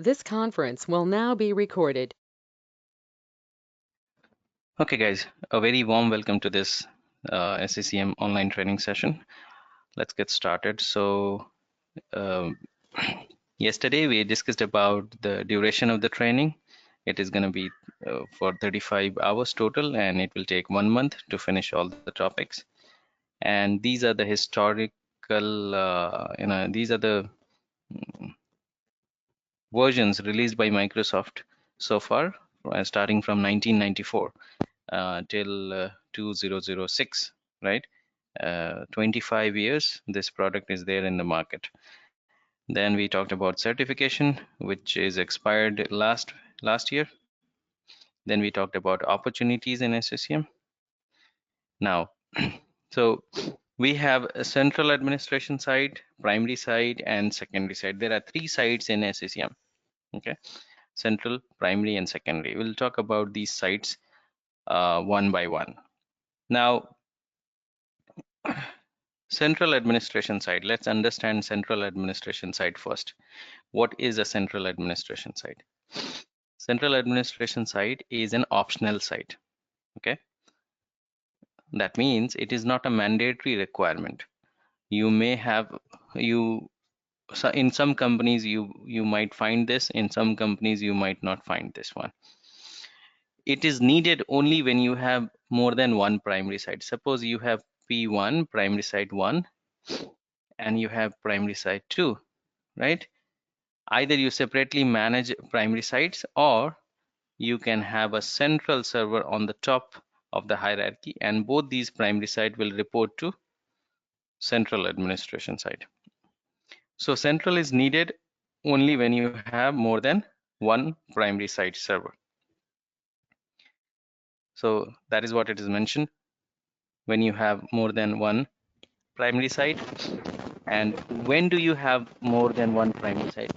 This conference will now be recorded. Okay, guys, a very warm welcome to this SCCM online training session. Let's get started. So, um, yesterday we discussed about the duration of the training. It is going to be for 35 hours total, and it will take 1 month to finish all the topics. And these are the historical, these are the versions released by Microsoft so far, starting from 1994 till 2006, right? 25 years this product is there in the market. Then we talked about certification, which is expired last year. Then we talked about opportunities in SCCM. Now, so we have a central administration side, primary side, and secondary side. There are three sides in SCCM. Okay, central, primary, and secondary. We'll talk about these sides one by one. Now, central administration side. Let's understand central administration side first. What is a central administration side? Central administration side is an optional side. Okay, that means it is not a mandatory requirement. You may have so in some companies you might find this, in some companies you might not find this one. It is needed only when you have more than one primary site. Suppose you have P1 primary site 1 and you have primary site 2, right? Either you separately manage primary sites, or you can have a central server on the top of the hierarchy, and both these primary site will report to central administration site. So central is needed only when you have more than one primary site server. So that is what it is mentioned, when you have more than one primary site. And when do you have more than one primary site?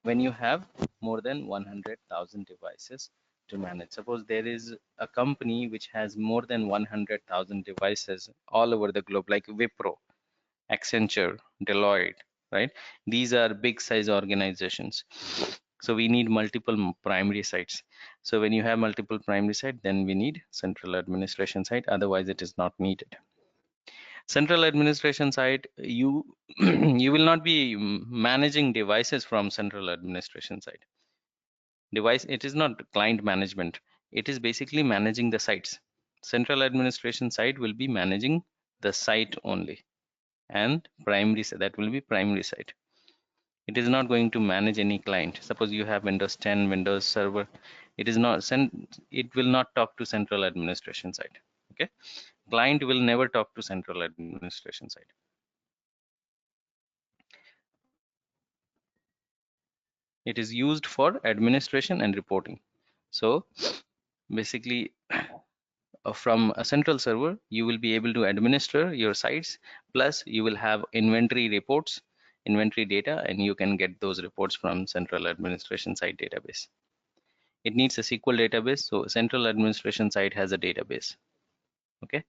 When you have more than 100,000 devices to manage. Suppose there is a company which has more than 100,000 devices all over the globe, like Wipro, Accenture, Deloitte, right? These are big size organizations. So we need multiple primary sites. So when you have multiple primary sites, then we need central administration site. Otherwise, it is not needed. Central administration side, you you will not be managing devices from central administration side. Device, it is not client management. It is basically managing the sites. Central administration side will be managing the site only, and primary, that will be primary site. It is not going to manage any client. Suppose you have Windows 10, Windows Server, it is not it will not talk to central administration side. Okay, client will never talk to central administration side. It is used for administration and reporting. So basically, from a central server, you will be able to administer your sites, plus you will have inventory reports, inventory data, and you can get those reports from central administration site database. It needs a SQL database, so central administration site has a database. Okay,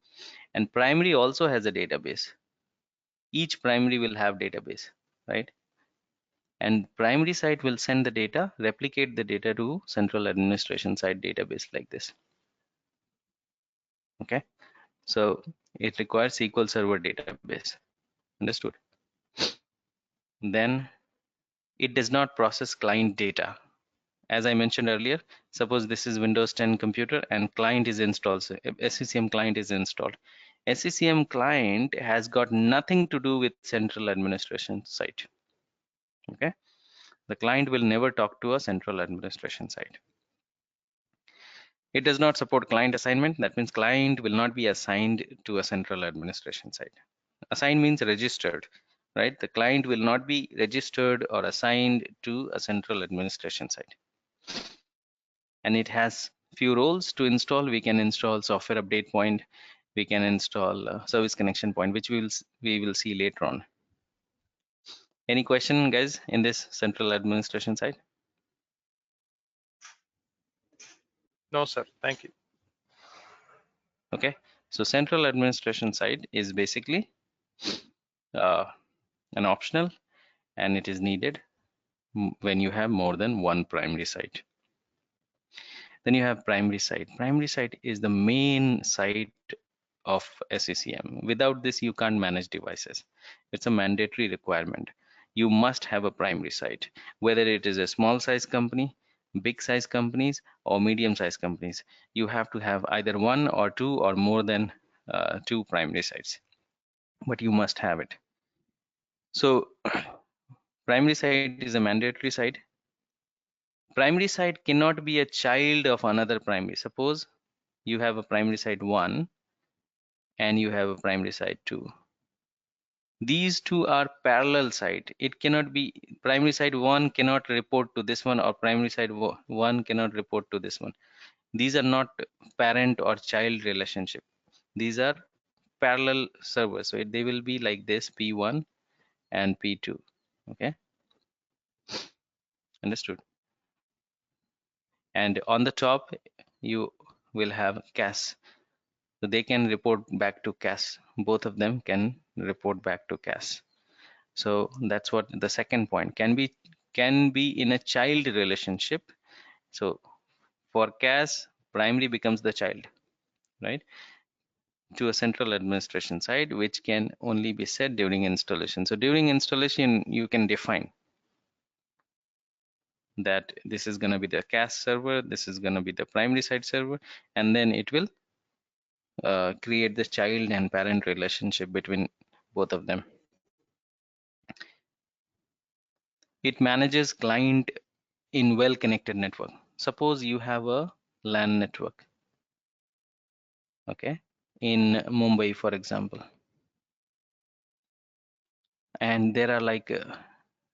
and primary also has a database. Each primary will have database, right? And primary site will send the data, replicate the data to central administration site database like this. Okay, so it requires SQL Server database. Understood? Then it does not process client data. As I mentioned earlier, suppose this is Windows 10 computer and client is installed, so SCCM client is installed. SCCM client has got nothing to do with central administration site. Okay, the client will never talk to a central administration site. It does not support client assignment. That means client will not be assigned to a central administration site. Assigned means registered, right? The client will not be registered or assigned to a central administration site. And it has few roles to install. We can install software update point. We can install service connection point, which we will see later on. Any question, guys, in this central administration side? No, sir. Thank you. Okay, so central administration side is basically an optional, and it is needed when you have more than one primary site. Then you have primary site. Primary site is the main site of SCCM. Without this, you can't manage devices. It's a mandatory requirement. You must have a primary site, whether it is a small size company, big size companies, or medium size companies. You have to have either one or two or more than two primary sites, but you must have it. So primary site is a mandatory site. Primary site cannot be a child of another primary. Suppose you have a primary site 1 and you have a primary site 2. These two are parallel site. It cannot be primary site 1 cannot report to this one, or primary site 1 cannot report to this one. These are not parent or child relationship. These are parallel servers. So they will be like this, P1 and P2. Okay, understood. And on the top, you will have CAS. So they can report back to CAS. Both of them can report back to CAS. So that's what the second point can be in a child relationship. So for CAS, primary becomes the child, right, to a central administration side, which can only be set during installation. So during installation, you can define that this is going to be the CAS server, this is going to be the primary side server, and then it will create the child and parent relationship between both of them. It manages client in well-connected network. Suppose you have a LAN network, okay, in Mumbai, for example, and there are like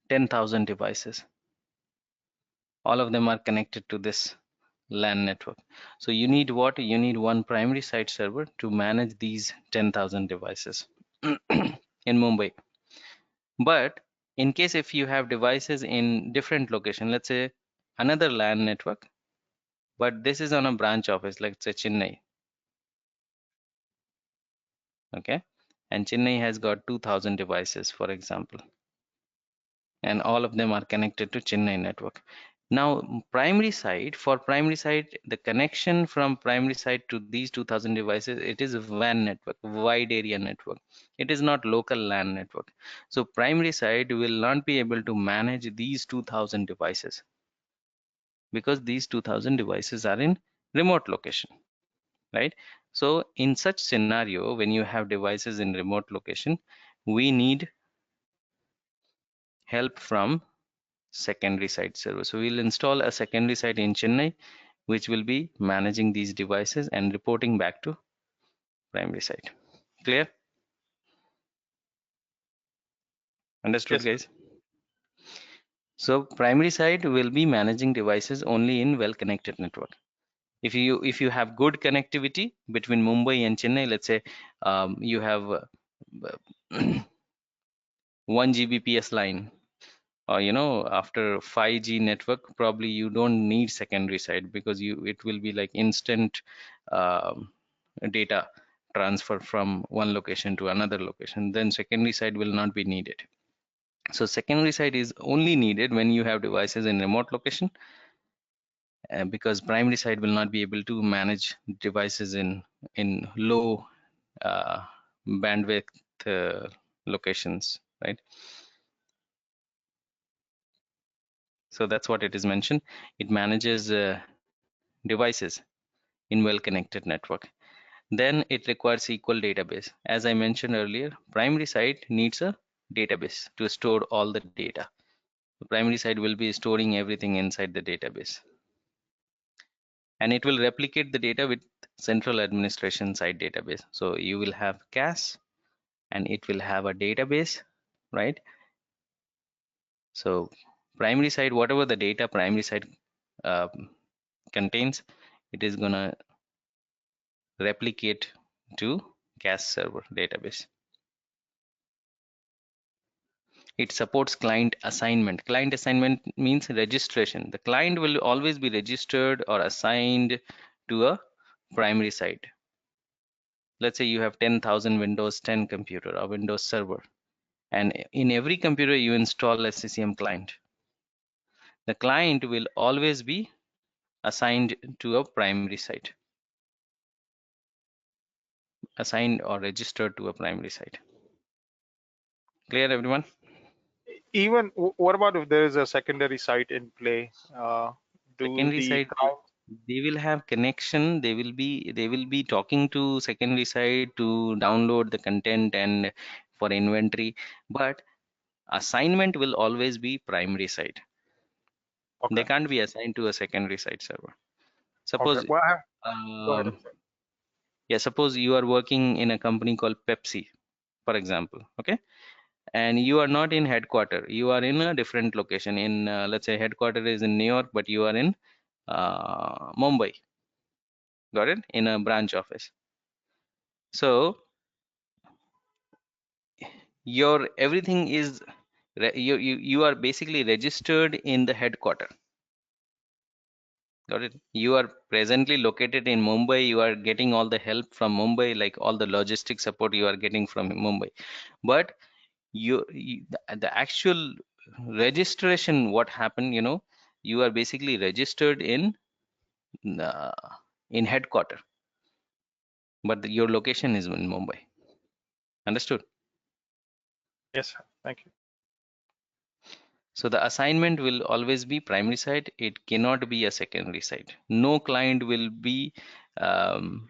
10,000 devices. All of them are connected to this LAN network. So you need what? You need one primary site server to manage these 10,000 devices in Mumbai. But in case if you have devices in different location, let's say another LAN network, but this is on a branch office, like say Chennai, okay, and Chennai has got 2,000 devices, for example, and all of them are connected to Chennai network. Now primary site, for primary site, the connection from primary site to these 2,000 devices, it is a WAN network, wide area network. It is not local LAN network. So primary site will not be able to manage these 2,000 devices because these 2,000 devices are in remote location, right? So in such scenario, when you have devices in remote location, we need help from secondary site server. So we'll install a secondary site in Chennai, which will be managing these devices and reporting back to primary site. Clear? Understood, Yes, sir. guys? So primary site will be managing devices only in well-connected network. If you have good connectivity between Mumbai and Chennai, let's say you have 1 Gbps line, or after 5G network, probably you don't need secondary site because it will be like instant um, data transfer from one location to another location. Then secondary site will not be needed. So secondary site is only needed when you have devices in remote location, because primary site will not be able to manage devices in low uh, bandwidth locations, right? So that's what it is mentioned. It manages devices in well-connected network. Then it requires SQL database. As I mentioned earlier, primary site needs a database to store all the data. The primary site will be storing everything inside the database, and it will replicate the data with central administration site database. So you will have CAS and it will have a database, right? So primary site, whatever the data primary site uh, contains, it is gonna replicate to CAS server database. It supports client assignment. Client assignment means registration. The client will always be registered or assigned to a primary site. Let's say you have 10,000 Windows 10 computer or Windows server, and in every computer you install SCCM client. The client will always be assigned to a primary site, assigned or registered to a primary site. Clear, everyone? Even what about if there is a secondary site in play? Do Secondary the site, client? they will have connection. They will be talking to secondary site to download the content and for inventory, but assignment will always be primary site. They Okay. can't be assigned to a secondary site server. Okay. Suppose, Well, go ahead. um, yeah, suppose you are working in a company called Pepsi, for example, okay? And you are not in headquarter, you are in a different location in, let's say headquarter is in New York, but you are in Mumbai, got it, in a branch office. So your everything is, you are basically registered in the headquarter. Got it? You are presently located in Mumbai. You are getting all the help from Mumbai, like all the logistic support you are getting from Mumbai. But the actual registration, what happened, you are basically registered uh, in headquarter, but your location is in Mumbai. Understood? Yes, sir. Thank you. So the assignment will always be primary site. It cannot be a secondary site. No client will be um,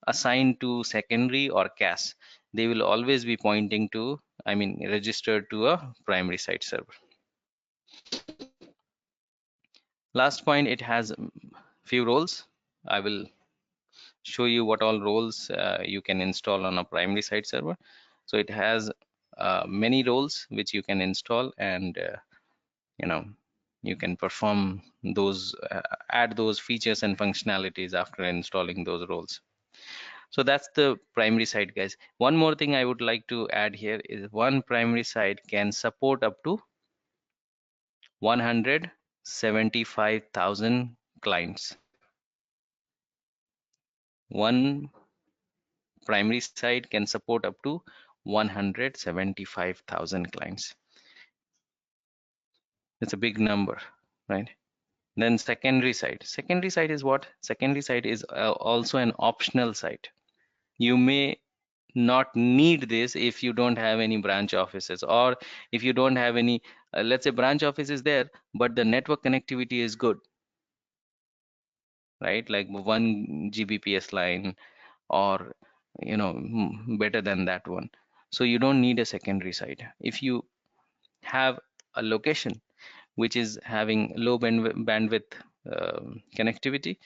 assigned to secondary or CAS. They will always be pointing to, I mean, registered to a primary site server. Last point, it has few roles. I will show you what all roles you can install on a primary site server. So it has many roles which you can install, and you know you can perform those, add those features and functionalities after installing those roles. So that's the primary site, guys. One more thing I would like to add here is one primary site can support up to 175,000 clients. One primary site can support up to 175,000 clients. It's a big number, right? Then secondary site. Secondary site is what? Secondary site is also an optional site. You may not need this if you don't have any branch offices, or if you don't have any, let's say branch office is there, but the network connectivity is good, right? Like 1 Gbps line, or better than that one. So you don't need a secondary site. If you have a location which is having low bandwidth connectivity,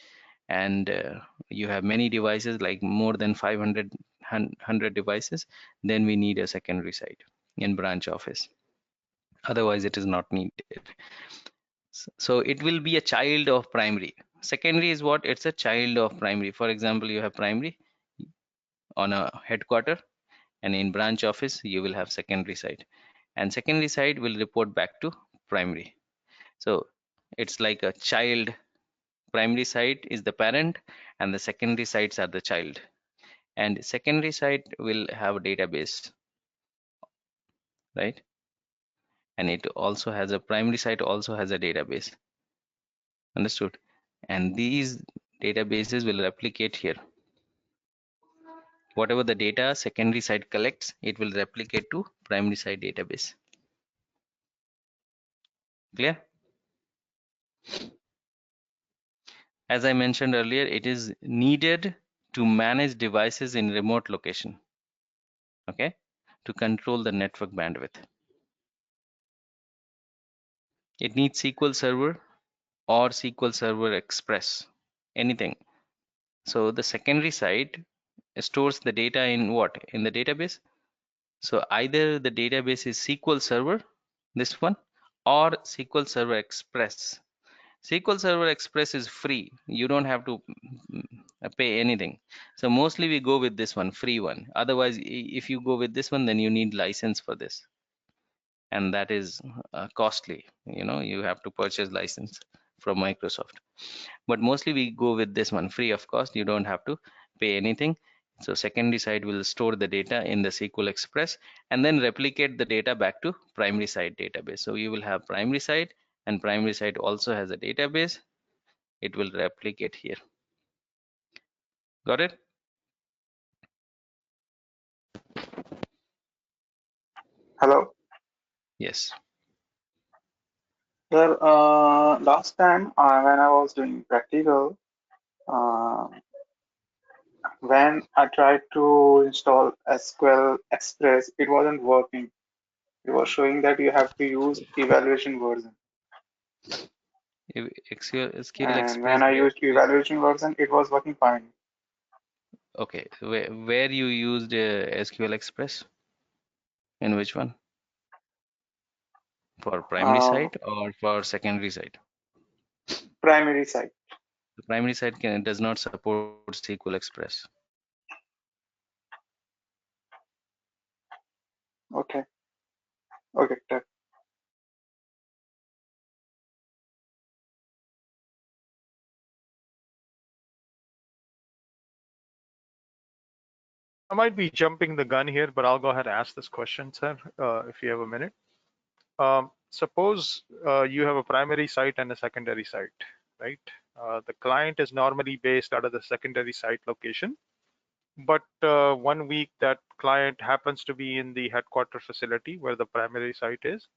and you have many devices, like more than 500 devices, then we need a secondary site in branch office. Otherwise it is not needed. So it will be a child of primary. Secondary is what? It's a child of primary. For example, you have primary on a headquarter, and in branch office you will have secondary site, and secondary site will report back to primary. So it's like a child. Primary site is the parent, and the secondary sites are the child. And secondary site will have a database, right? And it also has a primary site also has a database. Understood? And these databases will replicate here. Whatever the data secondary site collects, it will replicate to primary site database. Clear? As I mentioned earlier, it is needed to manage devices in remote location, okay, to control the network bandwidth. It needs SQL Server or SQL Server Express, anything. So the secondary site stores the data in what? In the database. So either the database is SQL Server, this one, or SQL Server Express. SQL Server Express is free. You don't have to pay anything. So mostly we go with this one, free one. Otherwise, if you go with this one, then you need license for this, and that is costly. You have to purchase license from Microsoft. But mostly we go with this one, free of cost. You don't have to pay anything. So secondary site will store the data in the SQL Express and then replicate the data back to primary site database. So you will have primary site and primary site also has a database, it will replicate here. Got it? Hello. Yes. Sir, last time when I was doing practical, uh, when I tried to install SQL Express, it wasn't working. It was showing that you have to use evaluation version. SQL And Express, when I used evaluation version, it was working fine. okay, where you used SQL Express? In which one? For primary Uh, site or for secondary site? Primary site. The primary site does not support SQL Express. Okay. Okay. I might be jumping the gun here, but I'll go ahead and ask this question, sir, if you have a minute. Suppose you have a primary site and a secondary site, right? The client is normally based out of the secondary site location, but 1 week that client happens to be in the headquarter facility where the primary site is,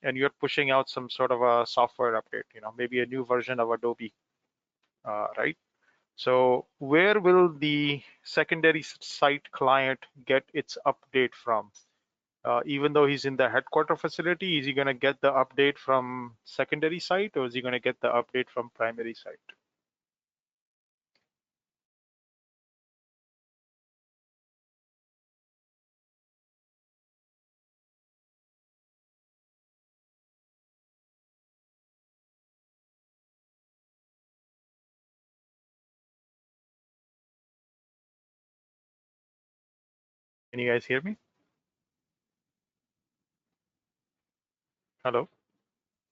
and you're pushing out some sort of a software update, maybe a new version of Adobe, right? So where will the secondary site client get its update from? Even though he's in the headquarter facility, is he going to get the update from secondary site, or is he going to get the update from primary site? Can you guys hear me? Hello?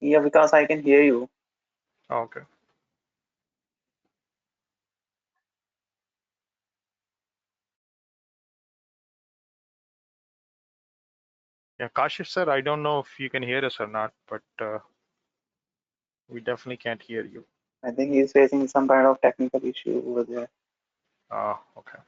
Yeah, because I can hear you. Oh, okay. Yeah, Kashif sir, I don't know if you can hear us or not, but we definitely can't hear you. I think he's facing some kind of technical issue over there. Okay.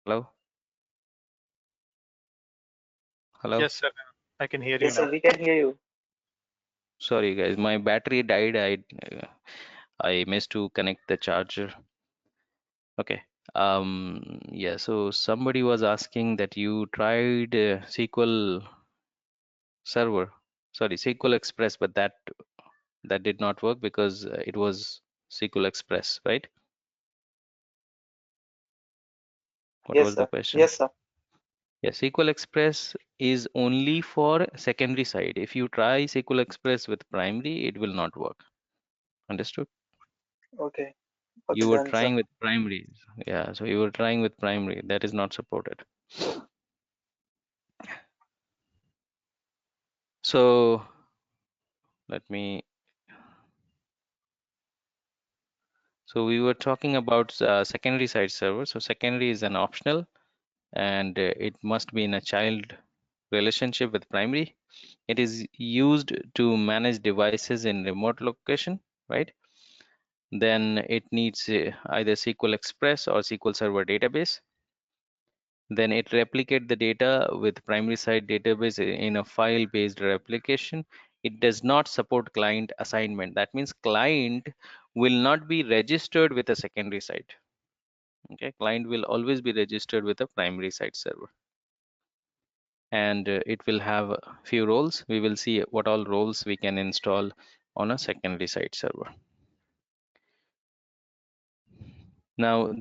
Hello? Hello? Yes, sir. I can hear you Yes, now. sir, we can hear you. Sorry guys, my battery died. I missed to connect the charger. Okay. Yeah, so somebody was asking that you tried SQL Server, sorry, SQL Express, but that did not work because it was SQL Express, right? What Yes, was the sir. question? Yes, sir. Yeah, SQL Express is only for secondary side. If you try SQL Express with primary, it will not work. Understood? Okay. You Okay, were done, sir. trying with primary. Yeah, so you were trying with primary. That is not supported. So let me. So we were talking about secondary side server. So secondary is an optional, and it must be in a child relationship with primary. It is used to manage devices in remote location, right? Then it needs either SQL Express or SQL Server database. Then it replicate the data with primary side database in a file-based replication. It does not support client assignment. That means client will not be registered with a secondary side. Okay, client will always be registered with a primary side server. And it will have a few roles. We will see what all roles we can install on a secondary side server. Now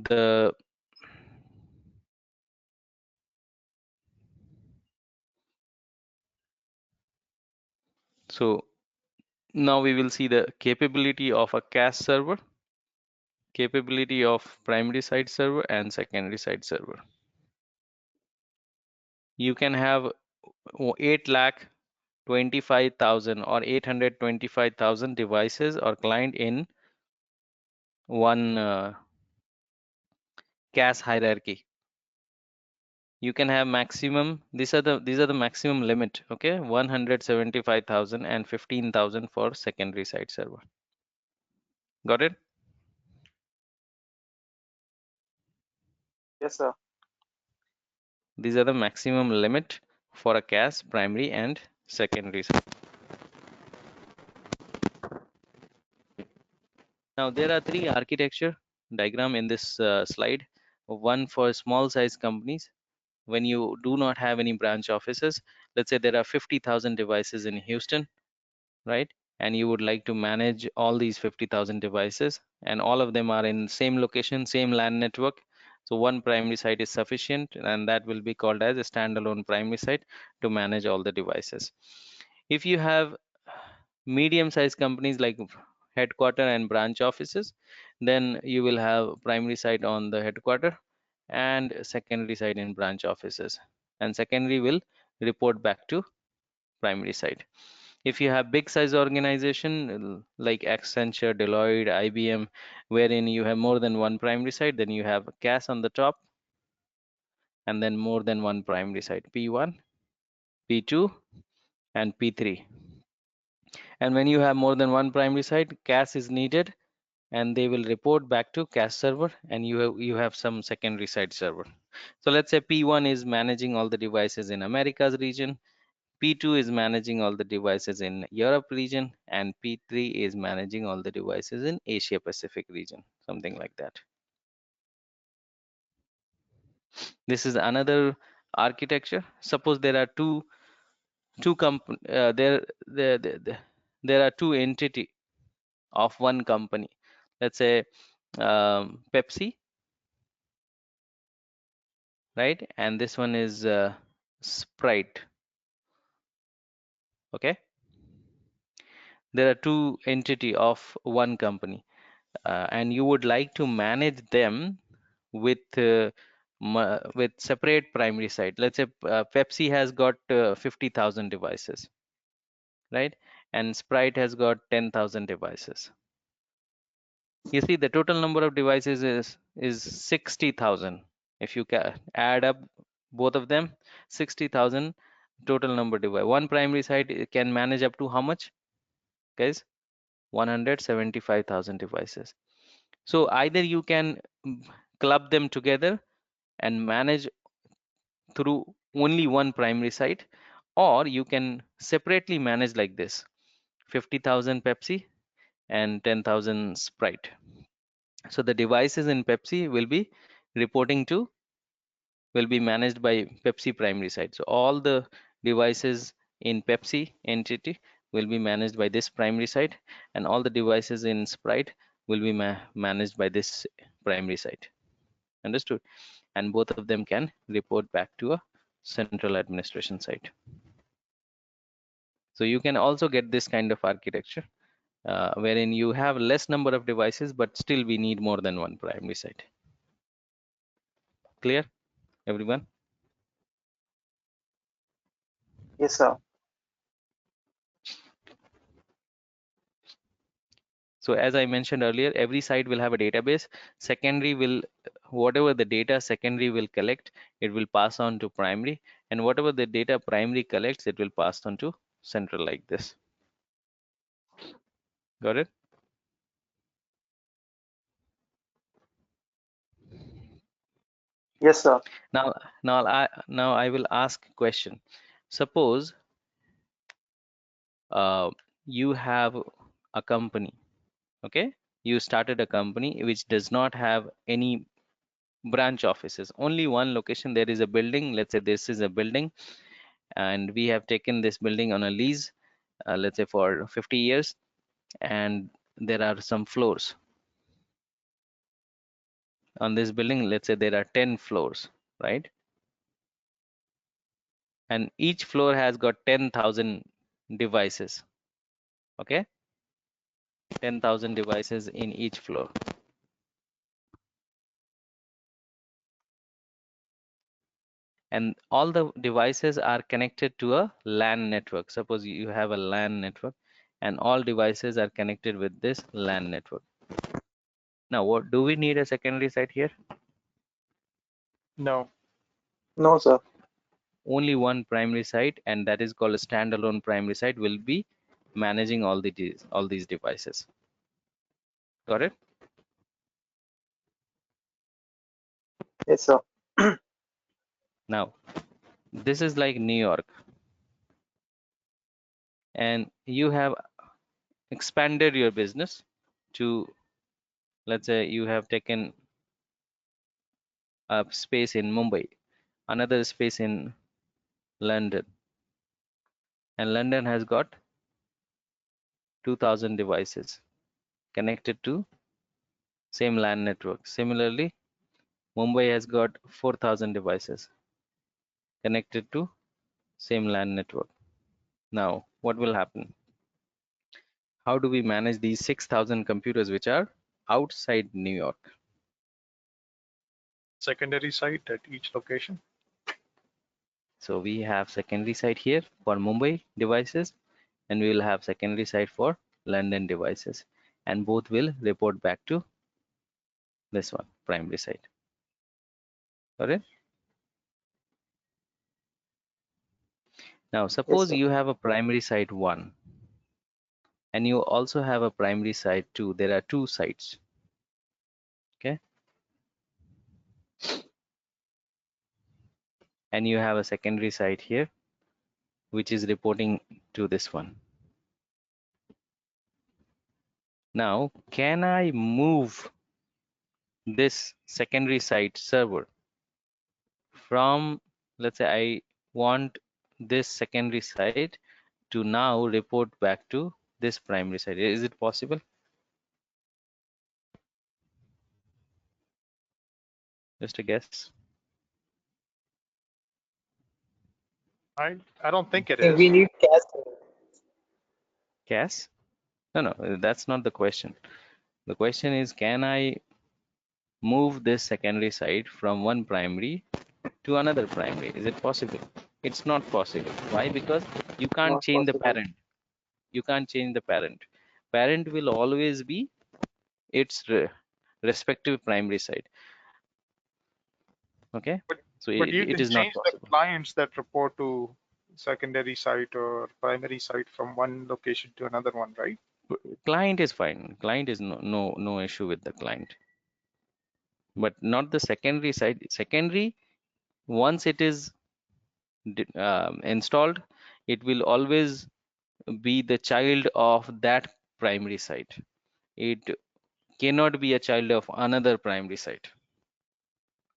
now we will see the capability of a cache server, capability of primary side server and secondary side server. You can have 8,25,000 or 825,000 devices or client in one cache hierarchy. You can have maximum, these are the maximum limit, okay? 175,000 and 15,000 for secondary side server. Got it? Yes, sir. These are the maximum limit for a cache, primary and secondary side. Now there are three architecture diagram in this slide. One for small size companies. When you do not have any branch offices, let's say there are 50,000 devices in Houston, right? And you would like to manage all these 50,000 devices, and all of them are in same location, same LAN network. So one primary site is sufficient, and that will be called as a standalone primary site to manage all the devices. If you have medium-sized companies like headquarter and branch offices, then you will have primary site on the headquarter and secondary site in branch offices, and secondary will report back to primary site. If you have big size organization like Accenture, Deloitte, IBM, wherein you have more than one primary site, then you have a cache on the top and then more than one primary site, P1, P2 and P3. And when you have more than one primary site, cache is needed and they will report back to cache server, and you have some secondary site server. So let's say P1 is managing all the devices in Americas region, P2 is managing all the devices in Europe region, and P3 is managing all the devices in Asia Pacific region, something like that. This is another architecture. Suppose there are there are two entity of one company. Let's say Pepsi, right? And this one is Sprite. Okay, there are two entity of one company, and you would like to manage them with separate primary site. Let's say Pepsi has got 50,000 devices, right? And Sprite has got 10,000 devices. You see the total number of devices is 60,000. If you add up both of them, 60,000 total number device. One primary site can manage up to how much, guys? 175,000 devices. So either you can club them together and manage through only one primary site, or you can separately manage like this: 50,000 Pepsi and 10,000 Sprite. So the devices in Pepsi will be managed by Pepsi primary site. So all the devices in Pepsi entity will be managed by this primary site, and all the devices in Sprite will be managed by this primary site. Understood? And both of them can report back to a central administration site. So you can also get this kind of architecture wherein you have less number of devices, but still we need more than one primary site. Clear, everyone? Yes, sir. So as I mentioned earlier, every site will have a database. Secondary will, whatever the data secondary will collect, it will pass on to primary, and whatever the data primary collects, it will pass on to central like this. Got it? Yes, sir. Now I will ask a question. Suppose you have a company, okay? You started a company which does not have any branch offices, only one location. There is a building. Let's say this is a building, and we have taken this building on a lease, let's say for 50 years, and there are some floors on this building. Let's say there are 10 floors, right? And each floor has got 10,000 devices, okay? 10,000 devices in each floor. And all the devices are connected to a LAN network. Suppose you have a LAN network, and all devices are connected with this LAN network. Now, what do we need a secondary site here? No. No, sir. Only one primary site, and that is called a standalone primary site, will be managing all these devices. Got it? Yes, sir. Now, this is like New York, and you have expanded your business to, let's say you have taken a space in Mumbai, another space in London, and London has got 2,000 devices connected to same LAN network. Similarly, Mumbai has got 4,000 devices connected to same LAN network. Now, what will happen? How do we manage these 6,000 computers which are outside New York? Secondary site at each location. So we have secondary site here for Mumbai devices, and we will have secondary site for London devices, and both will report back to this one, primary site. Got it? Now, Yes, suppose sir. you have a primary site 1, and you also have a primary site 2. There are 2 sites. Okay? And you have a secondary site here, which is reporting to this one. Now, can I move this secondary site server from, let's say I want this secondary site to now report back to this primary site? Is it possible? Just a guess. I don't think it think is. we need cache. Guess? No, that's not the question. The question is, can I move this secondary site from one primary to another primary? Is it possible? It's not possible. Why? Because you can't Not change the possible. parent. You can't change the parent. Parent will always be its respective primary site. Okay, But so but you it can is not change the possible. clients that report to secondary site or primary site from one location to another one, right? Client is fine. Client is no issue with the client, but not the secondary side. Secondary, once it is installed, it will always be the child of that primary site. It cannot be a child of another primary site.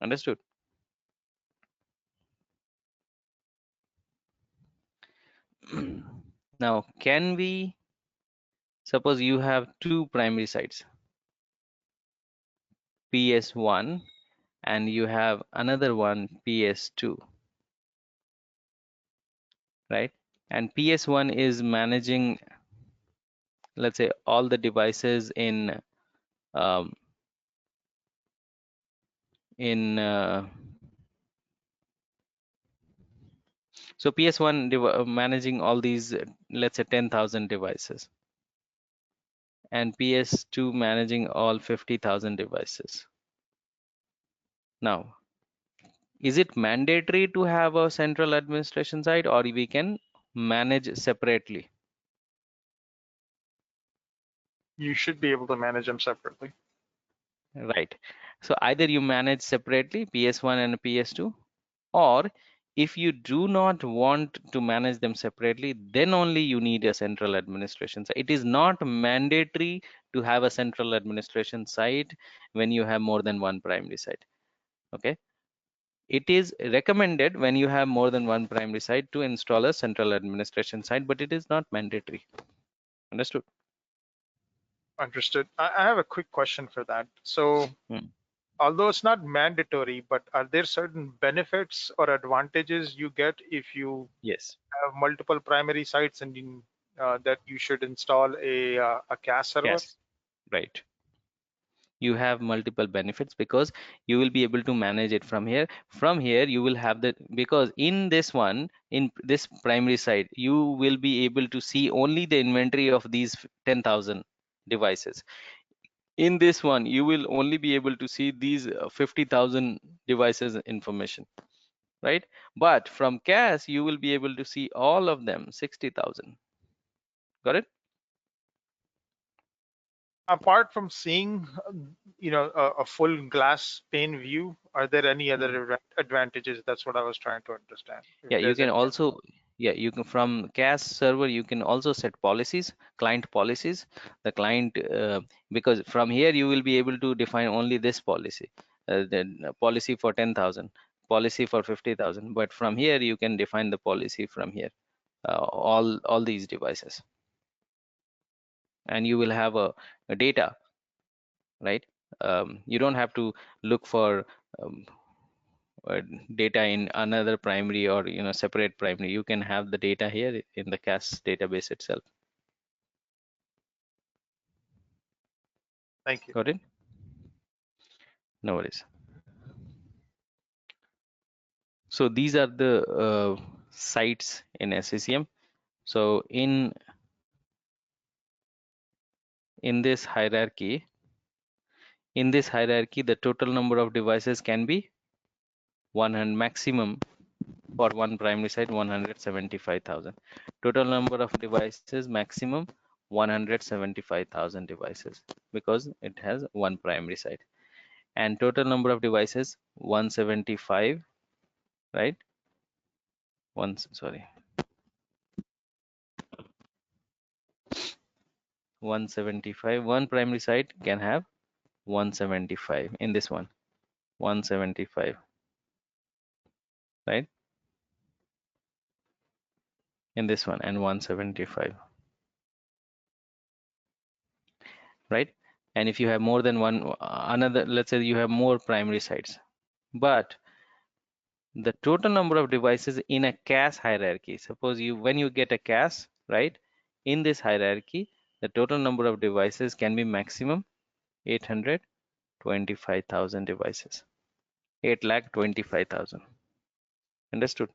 Understood? Now, can we suppose you have 2 primary sites, PS1, and you have another one, PS2, right? And PS1 is managing, let's say, all the devices um, in so PS1 managing all these, let's say 10,000 devices, and PS2 managing all 50,000 devices. Now, is it mandatory to have a central administration site, or we can manage separately? You should be able to manage them separately. Right. So either you manage separately PS1 and PS2, or if you do not want to manage them separately, then only you need a central administration site. It is not mandatory to have a central administration site when you have more than one primary site. Okay. It is recommended when you have more than one primary site to install a central administration site, but it is not mandatory. Understood? Understood. I have a quick question for that. So, Hmm. although it's not mandatory, but are there certain benefits or advantages you get if you Yes. have multiple primary sites and that you should install a CAS server? Yes. Right. You have multiple benefits because you will be able to manage it from here. From here you will have the, because in this one, in this primary site, you will be able to see only the inventory of these 10,000 devices. In this one you will only be able to see these 50,000 devices information, right? But from CAS you will be able to see all of them, 60,000. Got it? Apart from seeing, a full glass pane view, are there any other advantages? That's what I was trying to understand. If Yeah, you there's can any. also, yeah, you can, from CAS server you can also set policies, client policies. The client, because from here you will be able to define only this policy, the policy for 10,000, policy for 50,000. But from here you can define the policy from here, all these devices, and you will have a data, right? You don't have to look for um, uh, data in another primary or separate primary. You can have the data here in the CAS database itself. Thank you. Got it? No worries. So these are the sites in SCCM. So in this hierarchy, the total number of devices can be 100, maximum for one primary site 175,000. Total number of devices maximum 175,000 devices, because it has one primary site. And total number of devices 175, right? Sorry, 175. One primary site can have 175. In this one 175, right? In this one, and 175, right? And if you have more than one, another, let's say you have more primary sites, but the total number of devices in a CAS hierarchy, suppose when you get a CAS, right, in this hierarchy the total number of devices can be maximum 825,000 devices, 8,25,000. Understood?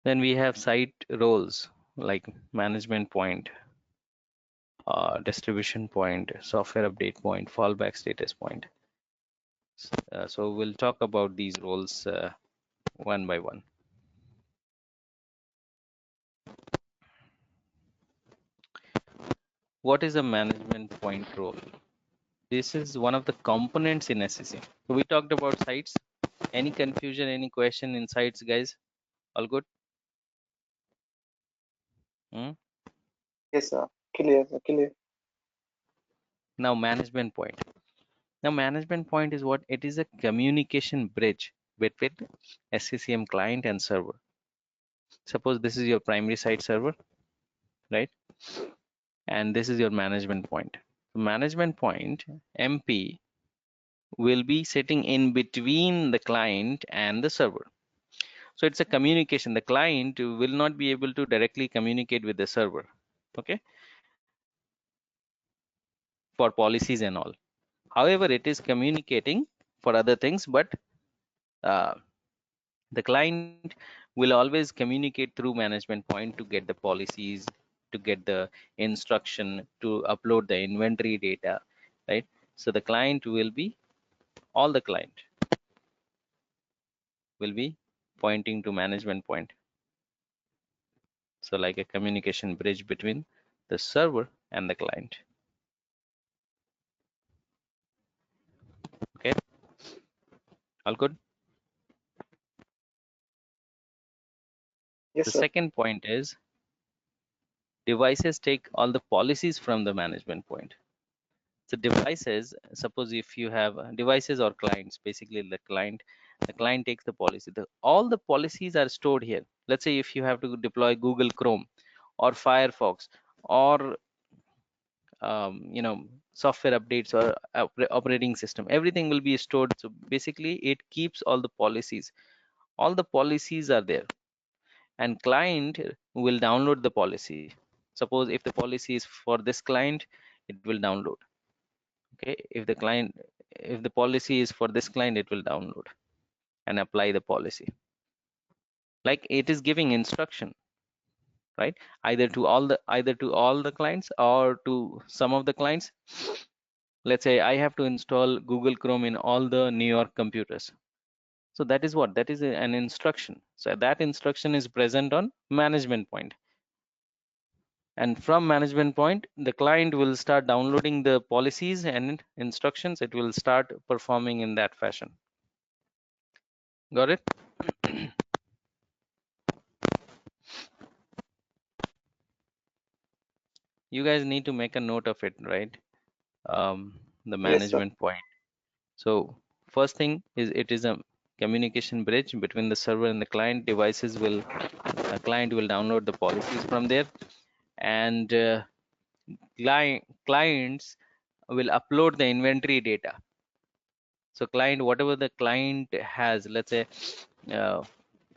Then we have site roles like management point, distribution point, software update point, fallback status point. So we'll talk about these roles one by one. What is a management point role? This is one of the components in SCCM. So we talked about sites. Any confusion, any question in sites, guys? All good? Hmm? Yes, sir. Clear, sir. Clear. Now management point. Now management point is what? It is a communication bridge between SCCM client and server. Suppose this is your primary site server, right? And this is your management point. Management point, MP, will be sitting in between the client and the server. So it's a communication. The client will not be able to directly communicate with the server, okay, for policies and all. However, it is communicating for other things, but the client will always communicate through management point to get the policies, to get the instruction, to upload the inventory data, right? So the client will be, all the client will be pointing to management point. So like a communication bridge between the server and the client. Okay, all good. Yes, The sir. second point is devices take all the policies from the management point. So devices, suppose if you have devices or clients, basically the client takes the policy. All the policies are stored here. Let's say if you have to deploy Google Chrome or Firefox or software updates or operating system, everything will be stored. So basically it keeps all the policies. All the policies are there, and client will download the policy. Suppose if the policy is for this client, it will download. Okay, if the policy is for this client, it will download and apply the policy. Like it is giving instruction, right? Either to all the clients or to some of the clients. Let's say I have to install Google Chrome in all the New York computers. So that is what? That is an instruction. So that instruction is present on management point. And from management point, the client will start downloading the policies and instructions. It will start performing in that fashion. Got it? You guys need to make a note of it, right? The Yes, sir. management point. So first thing is it is a communication bridge between the server and the client. Client will download the policies from there, and clients will upload the inventory data. So client, whatever the client has, let's say uh,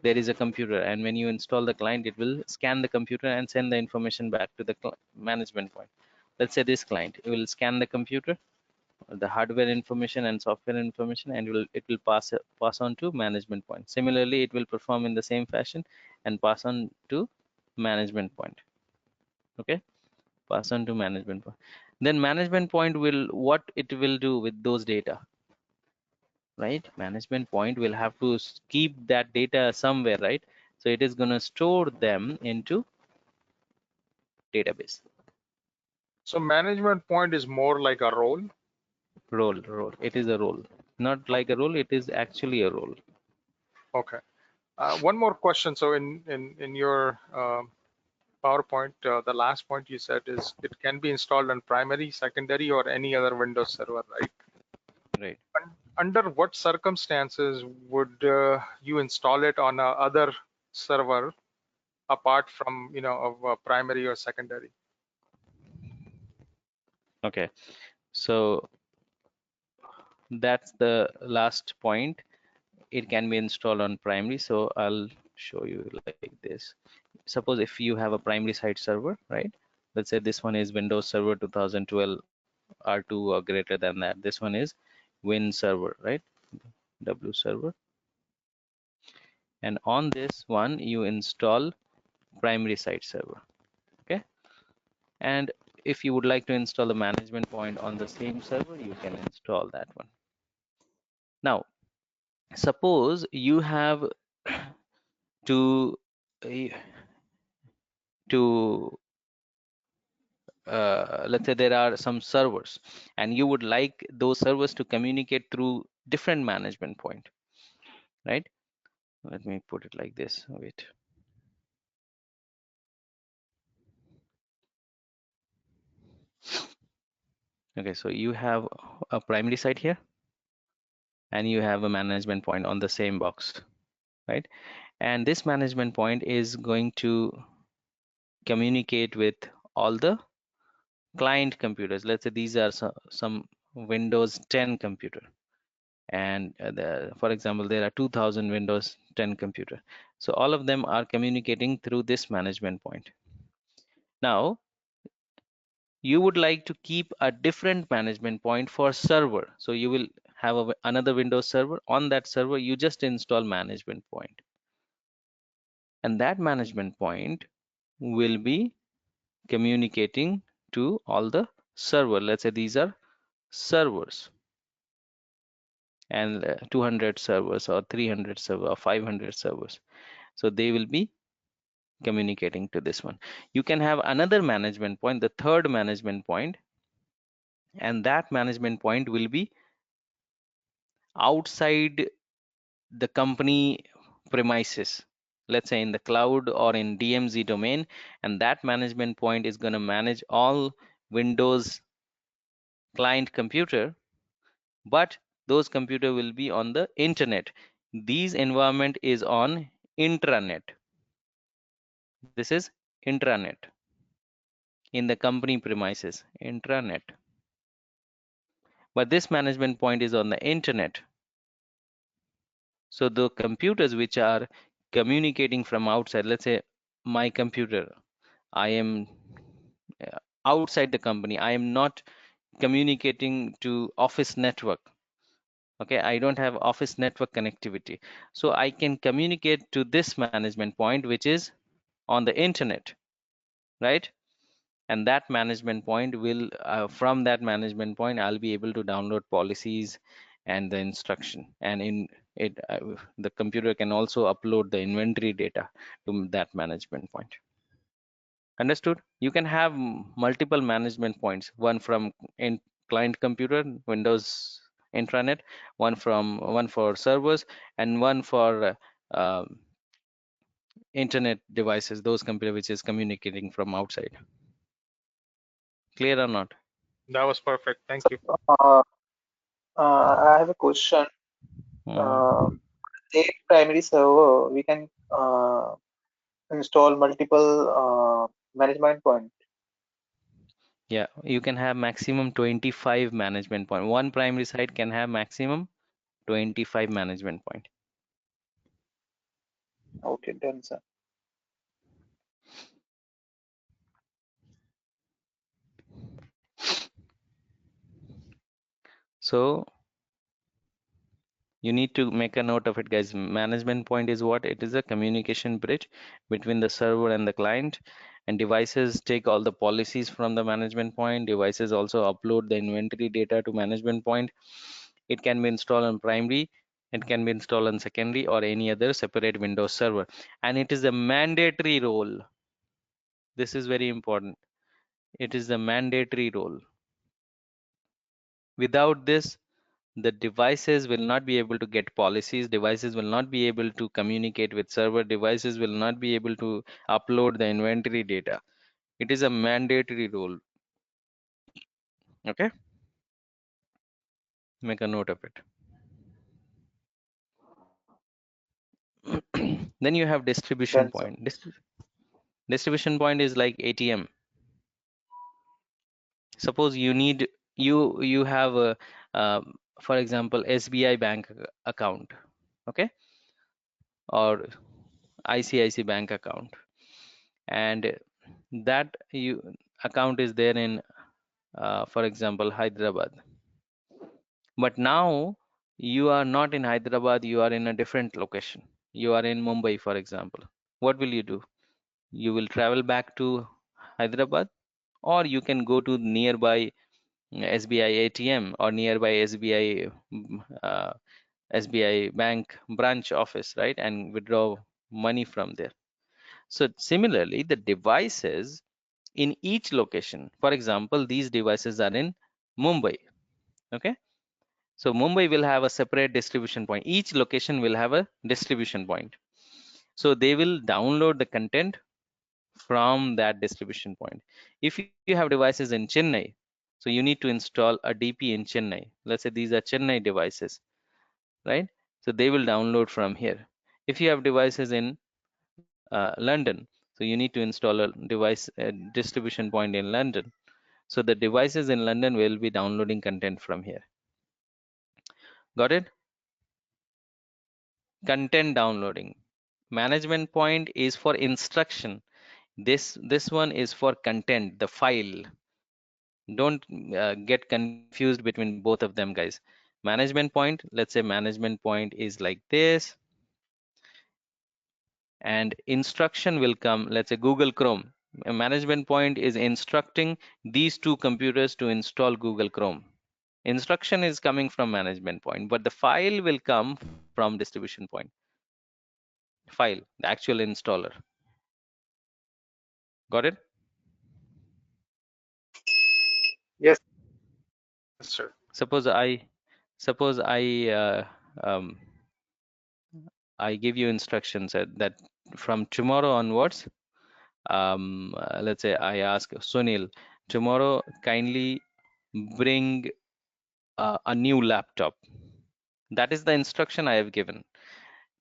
there is a computer, and when you install the client, it will scan the computer and send the information back to the management point. Let's say this client, it will scan the computer, the hardware information and software information, and it will pass on to management point. Similarly, it will perform in the same fashion and pass on to management point. Okay, pass on to management point. Then management point will, what it will do with those data, right? Management point will have to keep that data somewhere, right? So it is going to store them into database. So management point is more like a role. Role. It is a role, not like a role. It is actually a role. Okay. One more question. So in your PowerPoint, the last point you said is it can be installed on primary, secondary, or any other Windows server, right? Right. Under what circumstances would you install it on a other server apart from, of primary or secondary? Okay. So that's the last point. It can be installed on primary. So I'll show you like this. Suppose if you have a primary site server, right? Let's say this one is Windows Server 2012 R2 or greater than that. This one is Win server, right? W server. And on this one, you install primary site server. Okay. And if you would like to install the management point on the same server, you can install that one. Now, suppose you have to to let's say there are some servers, and you would like those servers to communicate through different management point, right? Let me put it like this. Wait. Okay, so you have a primary site here, and you have a management point on the same box, right? And this management point is going to communicate with all the client computers. Let's say these are some Windows 10 computer, and for example, there are 2000 Windows 10 computer. So all of them are communicating through this management point. Now you would like to keep a different management point for server, so you will have another Windows server. On that server, you just install management point, and that management point will be communicating to all the server. Let's say these are servers, and 200 servers or 300 servers or 500 servers. So they will be communicating to this one. You can have another management point, the third management point, and that management point will be outside the company premises, let's say in the cloud or in DMZ domain, and that management point is going to manage all Windows client computer, but those computer will be on the internet. These environment is on intranet. This is intranet in the company premises, intranet. But this management point is on the internet. So the computers which are communicating from outside, let's say my computer, I am outside the company. I am not communicating to office network. Okay, I don't have office network connectivity. So I can communicate to this management point, which is on the internet, right? And that management point will, from that management point, I'll be able to download policies and the instruction. And in it, the computer can also upload the inventory data to that management point. Understood? You can have multiple management points, one from in client computer, Windows intranet, one for servers, and one for internet devices, those computer which is communicating from outside. Clear or not? That was perfect. Thank you. Uh, I have a question. Same primary server, we can install multiple management point. Yeah, you can have maximum 25 management point. One primary site can have maximum 25 management point. Okay, done, sir. So you need to make a note of it, guys. Management point is what? It is a communication bridge between the server and the client, and devices take all the policies from the management point. Devices also upload the inventory data to management point. It can be installed on primary, it can be installed on secondary or any other separate Windows server, and it is a mandatory role. This is very important. It is a mandatory role. Without this, the devices will not be able to get policies, devices will not be able to communicate with server, devices will not be able to upload the inventory data. It is a mandatory role. Okay, make a note of it. Then you have distribution Done, sir. point. Distribution point is like ATM. Suppose you need, you have a for example SBI bank account, okay, or ICICI bank account, and that account is there in for example Hyderabad, but now you are not in Hyderabad, you are in a different location, you are in Mumbai for example. What will you do? You will travel back to Hyderabad, or you can go to nearby SBI ATM or nearby SBI SBI bank branch office, right, and withdraw money from there. So similarly, the devices in each location, for example, these devices are in Mumbai, okay, so Mumbai will have a separate distribution point. Each location will have a distribution point, so they will download the content from that distribution point. If you have devices in Chennai, so you need to install a DP in Chennai. Let's say these are Chennai devices, right? So they will download from here. If you have devices in London, so you need to install a device distribution point in London. So the devices in London will be downloading content from here. Got it? Content downloading. Management point is for instruction. This one is for content, the file. Don't get confused between both of them, guys. management point. Let's say management point is like this, and instruction will come. Let's say Google Chrome. A management point is instructing these two computers to install Google Chrome. Instruction is coming from management point, but the file will come from distribution point. File, the actual installer. Got it? Yes, sir. Suppose um, I give you instructions that from tomorrow onwards, let's say I ask Sunil, tomorrow kindly bring a new laptop. That is the instruction I have given.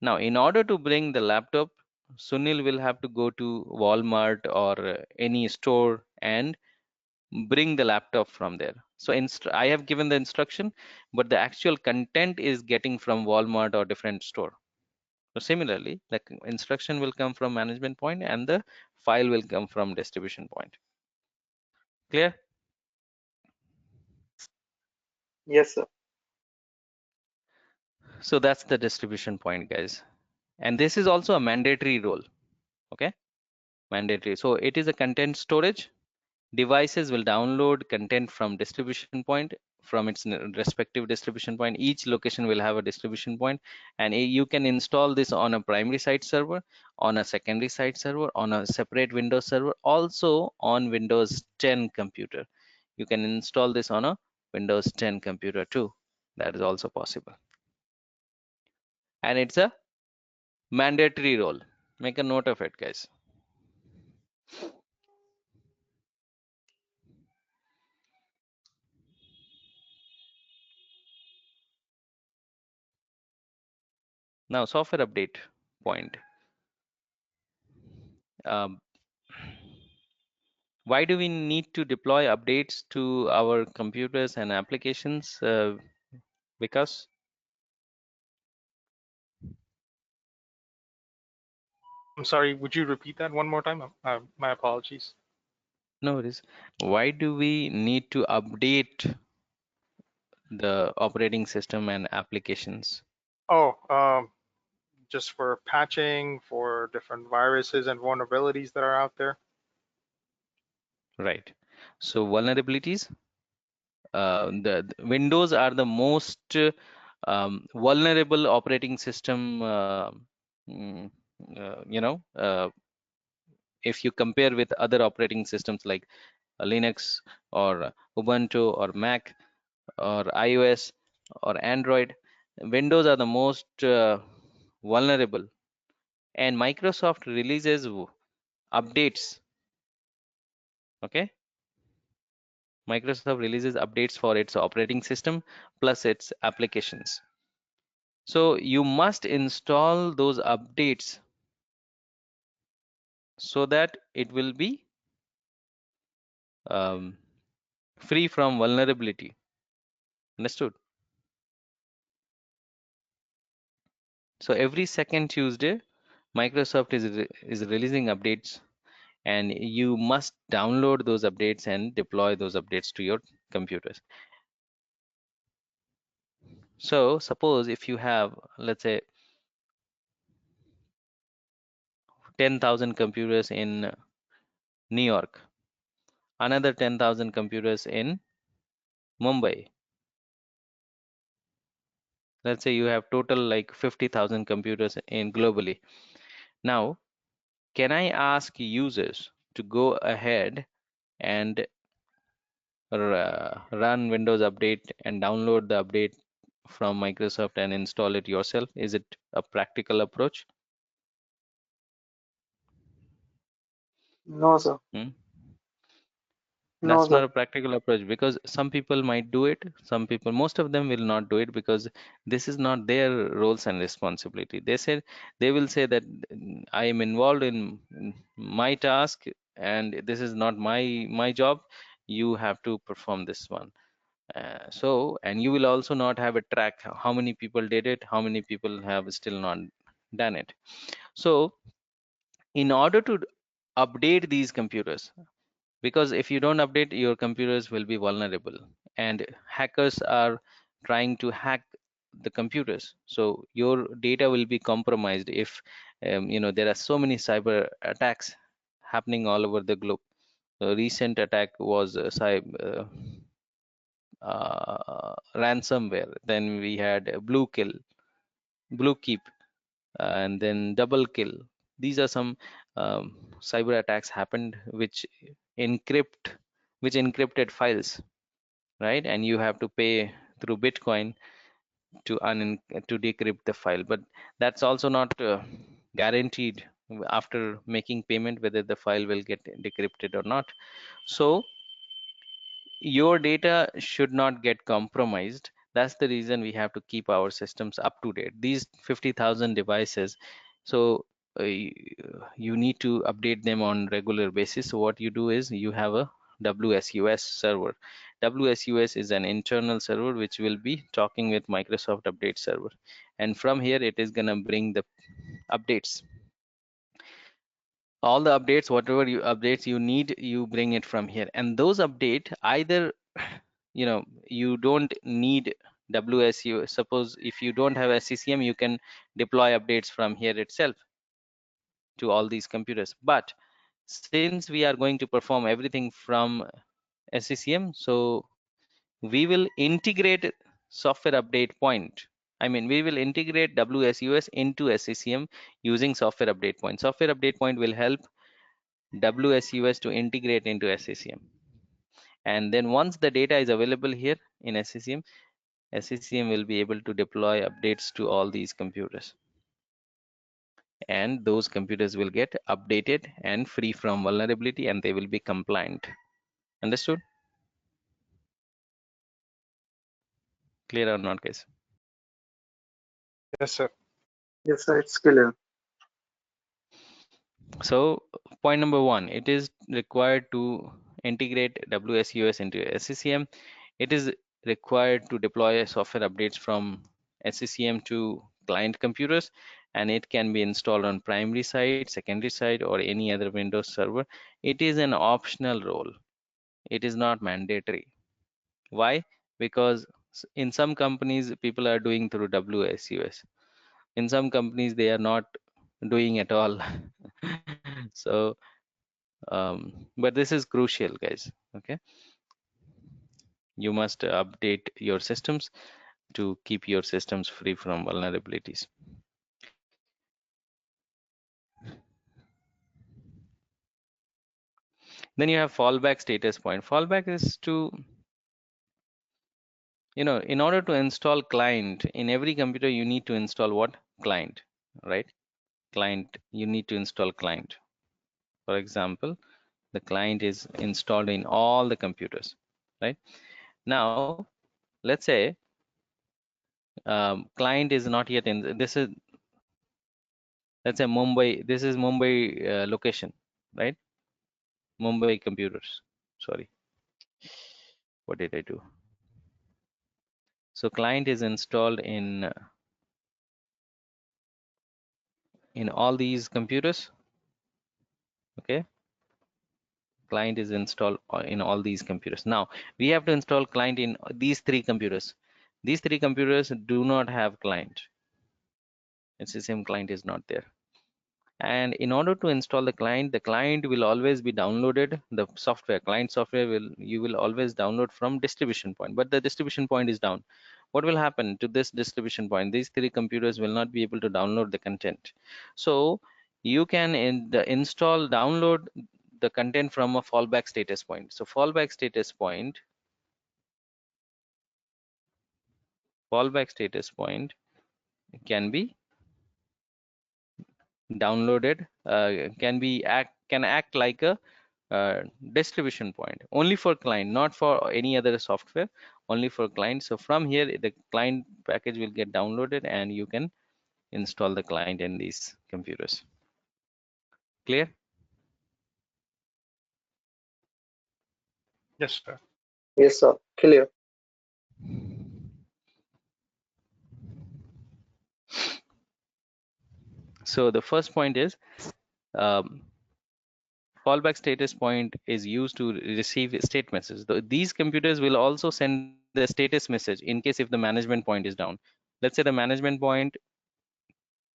Now, in order to bring the laptop, Sunil will have to go to Walmart or any store and bring the laptop from there. So I have given the instruction, but the actual content is getting from Walmart or different store. So similarly, the instruction will come from management point and the file will come from distribution point. Clear? yes, sir. So that's the distribution point, guys. And this is also a mandatory role. Okay, mandatory. So it is a content storage. Devices will download content from distribution point, from its respective distribution point. Each location will have a distribution point, and you can install this on a primary site server, on a secondary site server, on a separate Windows server, also on Windows 10 computer. You can install this on a Windows 10 computer too. That is also possible. And it's a mandatory role. Make a note of it, guys. Now, software update point. Um, why do we need to deploy updates to our computers and applications? Because I'm sorry, would you repeat that one more time? My apologies. no, it is. Why do we need to update the operating system and applications? Oh, just for patching for different viruses and vulnerabilities that are out there. Right. So vulnerabilities. The Windows are the most vulnerable operating system. Mm, you know, if you compare with other operating systems like Linux or Ubuntu or Mac or iOS or Android, Windows are the most vulnerable. And Microsoft releases updates. Okay, Microsoft releases updates for its operating system plus its applications. So you must install those updates so that it will be um, free from vulnerability. Understood? So every second Tuesday, Microsoft is releasing updates, and you must download those updates and deploy those updates to your computers. So suppose if you have, let's say, 10,000 computers in New York, another 10,000 computers in Mumbai. Let's say you have total like 50,000 computers in globally. Now, can I ask users to go ahead and run Windows Update and download the update from Microsoft and install it yourself? Is it a practical approach? No, sir. Hmm? No, That's sir. not a practical approach, because some people might do it, some people, most of them will not do it, because this is not their roles and responsibility. They will say that I am involved in my task and this is not my job. You have to perform this one. So, and you will also not have a track how many people did it, how many people have still not done it. So, in order to update these computers, because if you don't update, your computers will be vulnerable, and hackers are trying to hack the computers. So your data will be compromised if there are so many cyber attacks happening all over the globe. A recent attack was ransomware. Then we had Blue Keep, and then Double Kill. These are some cyber attacks happened encrypt which encrypted files, right? And you have to pay through Bitcoin to decrypt the file. But that's also not guaranteed after making payment whether the file will get decrypted or not. So your data should not get compromised. That's the reason we have to keep our systems up to date. These 50,000 devices, so you need to update them on regular basis. So what you do is you have a WSUS server. WSUS is an internal server which will be talking with Microsoft Update Server, and from here it is gonna bring the updates. All the updates, whatever updates you need, you bring it from here. And those update either you don't need WSU. Suppose if you don't have SCCM, you can deploy updates from here itself to all these computers. But since we are going to perform everything from SCCM, so we will integrate software update point. I mean, we will integrate WSUS into SCCM using software update point. Software update point will help WSUS to integrate into SCCM. And then once the data is available here in SCCM, SCCM will be able to deploy updates to all these computers. And those computers will get updated and free from vulnerability, and they will be compliant. Understood? Clear or not, guys? Yes, sir. Yes, sir, it's clear. So point number one, it is required to integrate WSUS into SCCM. It is required to deploy software updates from SCCM to client computers, and it can be installed on primary side, secondary side, or any other Windows server. It is an optional role. It is not mandatory. Why? Because in some companies people are doing through WSUS. In some companies they are not doing at all. So but this is crucial, guys. Okay, you must update your systems to keep your systems free from vulnerabilities. Then you have fallback status point. Fallback is to, in order to install client in every computer, you need to install what? Client, right? Client, you need to install client. For example, the client is installed in all the computers, right? Now let's say client is not yet in. This is, let's say Mumbai. This is Mumbai location, right? Mumbai computers. Sorry, what did I do? So client is installed in all these computers. Okay, client is installed in all these computers. Now we have to install client in these three computers. These three computers do not have client. SCCM client is not there. And in order to install the client will always be downloaded. The software, client software, you will always download from distribution point, but the distribution point is down. What will happen to this distribution point? These three computers will not be able to download the content. So you can download the content from a fallback status point. So fallback status point can be downloaded, can act like a distribution point only for client, not for any other software, only for client. So from here the client package will get downloaded and you can install the client in these computers. Clear? Yes, sir. Yes, sir, clear. So the first point is fallback status point is used to receive state messages. These computers will also send the status message in case if the management point is down. Let's say the management point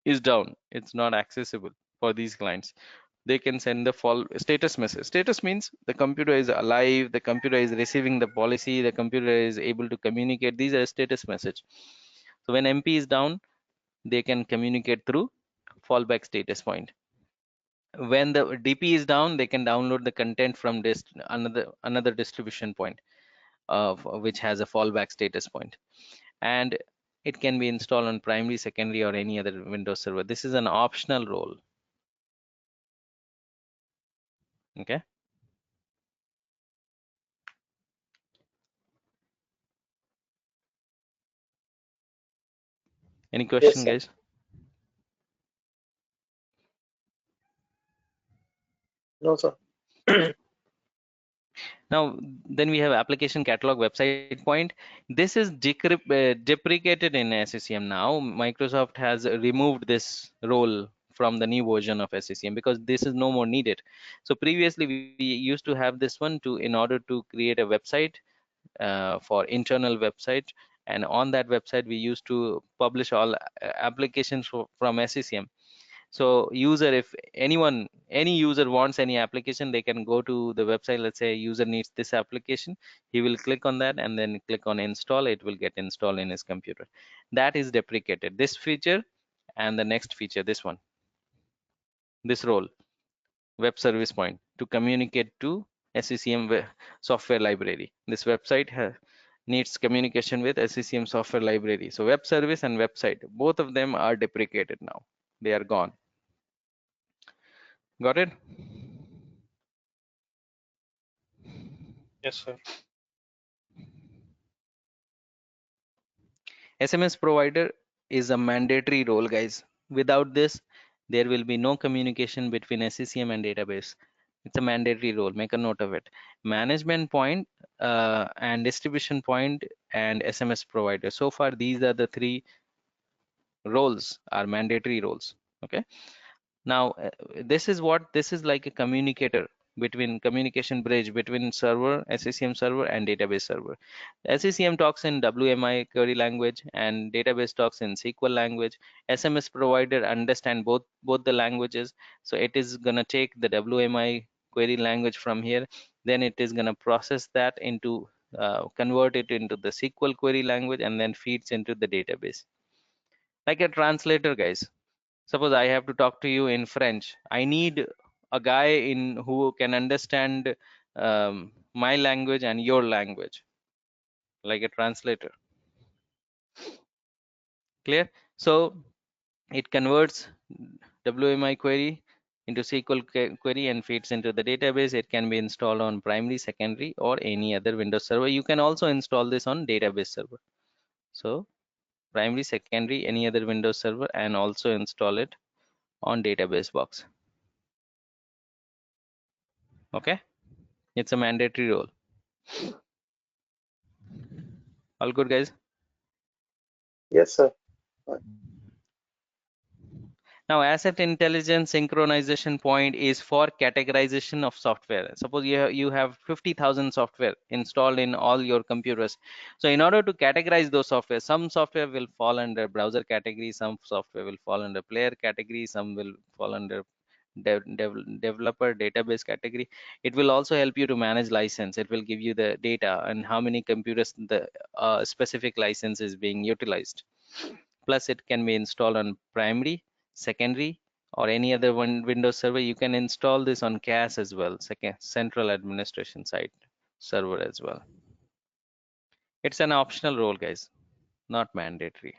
is down, it's not accessible for these clients. They can send the fall status message. Status means the computer is alive, the computer is receiving the policy, the computer is able to communicate. These are status message. So when MP is down, they can communicate through fallback status point. When the DP is down, they can download the content from this another distribution point of which has a fallback status point, and it can be installed on primary, secondary, or any other Windows server. This is an optional role. Okay. Any Yes, question, sir. guys? No, sir. Now, then we have application catalog website point. This is deprecated in SCCM now. Microsoft has removed this role from the new version of SCCM because this is no more needed. So previously we used to have this one to in order to create a website for internal website, and on that website we used to publish all applications from SCCM. So user, if any user wants any application, they can go to the website. Let's say user needs this application, he will click on that and then click on install. It will get installed in his computer. That is deprecated, this feature. And the next feature, this role, web service point, to communicate to SCCM software library. This website needs communication with SCCM software library. So web service and website, both of them are deprecated now. They are gone. Got it? Yes, sir. SMS provider is a mandatory role, guys. Without this, there will be no communication between SCCM and database. It's a mandatory role. Make a note of it. Management point and distribution point and SMS provider. So far, these are the three roles, are mandatory roles. Okay. Now, this is like a communication bridge between server, SCCM server, and database server. SCCM talks in WMI query language and database talks in SQL language. SMS provider understand both the languages. So it is gonna take the WMI query language from here, then it is gonna process that into convert it into the SQL query language, and then feeds into the database. Like a translator, guys. Suppose I have to talk to you in French. I need a guy in who can understand my language and your language, like a translator. Clear? So it converts WMI query into SQL query and feeds into the database. It can be installed on primary, secondary, or any other Windows server. You can also install this on database server. So primary, secondary, any other Windows server, and also install it on database box. Okay, it's a mandatory role. All good, guys? Yes, sir. Now, asset intelligence synchronization point is for categorization of software. Suppose you have 50,000 software installed in all your computers. So in order to categorize those software, some software will fall under browser category, some software will fall under player category, some will fall under developer database category. It will also help you to manage license. It will give you the data and how many computers the specific license is being utilized. Plus it can be installed on primary, secondary, or any other one Windows server. You can install this on CAS as well, central administration site server as well. It's an optional role, guys, not mandatory.